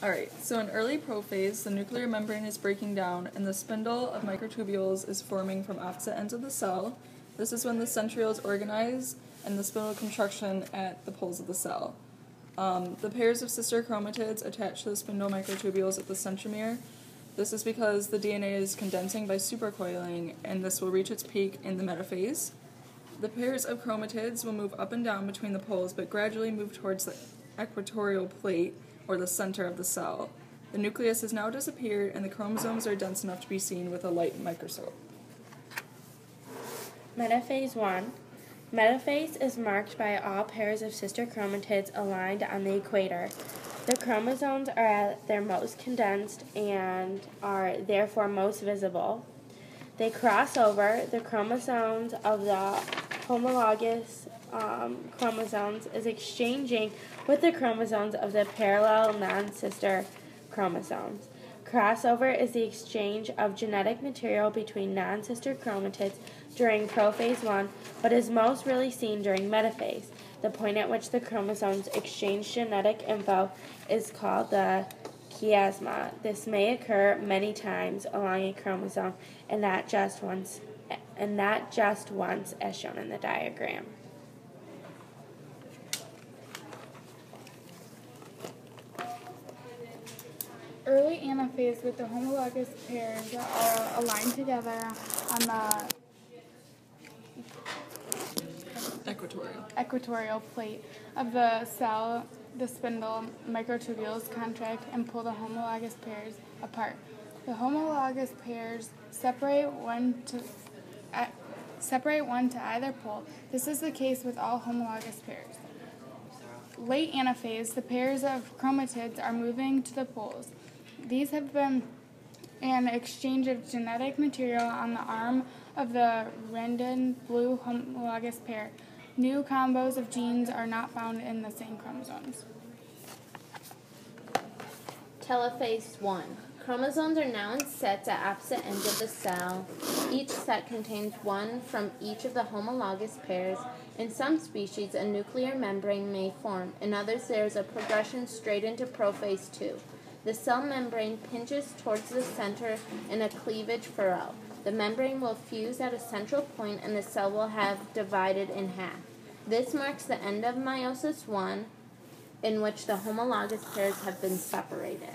Alright, so in early prophase, the nuclear membrane is breaking down and the spindle of microtubules is forming from opposite ends of the cell. This is when the centrioles organize and the spindle contraction at the poles of the cell. The pairs of sister chromatids attach to the spindle microtubules at the centromere. This is because the DNA is condensing by supercoiling, and this will reach its peak in the metaphase. The pairs of chromatids will move up and down between the poles, but gradually move towards the equatorial plate, or the center of the cell. The nucleus has now disappeared, and the chromosomes are dense enough to be seen with a light microscope. Metaphase 1. Metaphase is marked by all pairs of sister chromatids aligned on the equator. The chromosomes are at their most condensed and are therefore most visible. They cross over. The chromosomes of the homologous chromosomes is exchanging with the chromosomes of the parallel non-sister chromosomes. Crossover is the exchange of genetic material between non-sister chromatids during prophase 1, but is most really seen during metaphase. The point at which the chromosomes exchange genetic info is called the chiasma. This may occur many times along a chromosome and not just once as shown in the diagram. Early anaphase with the homologous pairs are aligned together on the equatorial plate of the cell. The spindle microtubules contract and pull the homologous pairs apart. The homologous pairs separate one to either pole. This is the case with all homologous pairs. Late anaphase, the pairs of chromatids are moving to the poles. These have been an exchange of genetic material on the arm of the random blue homologous pair. New combos of genes are not found in the same chromosomes. Telophase 1. Chromosomes are now in sets at opposite ends of the cell. Each set contains one from each of the homologous pairs. In some species, a nuclear membrane may form. In others, there is a progression straight into prophase 2. The cell membrane pinches towards the center in a cleavage furrow. The membrane will fuse at a central point and the cell will have divided in half. This marks the end of meiosis 1, in which the homologous pairs have been separated.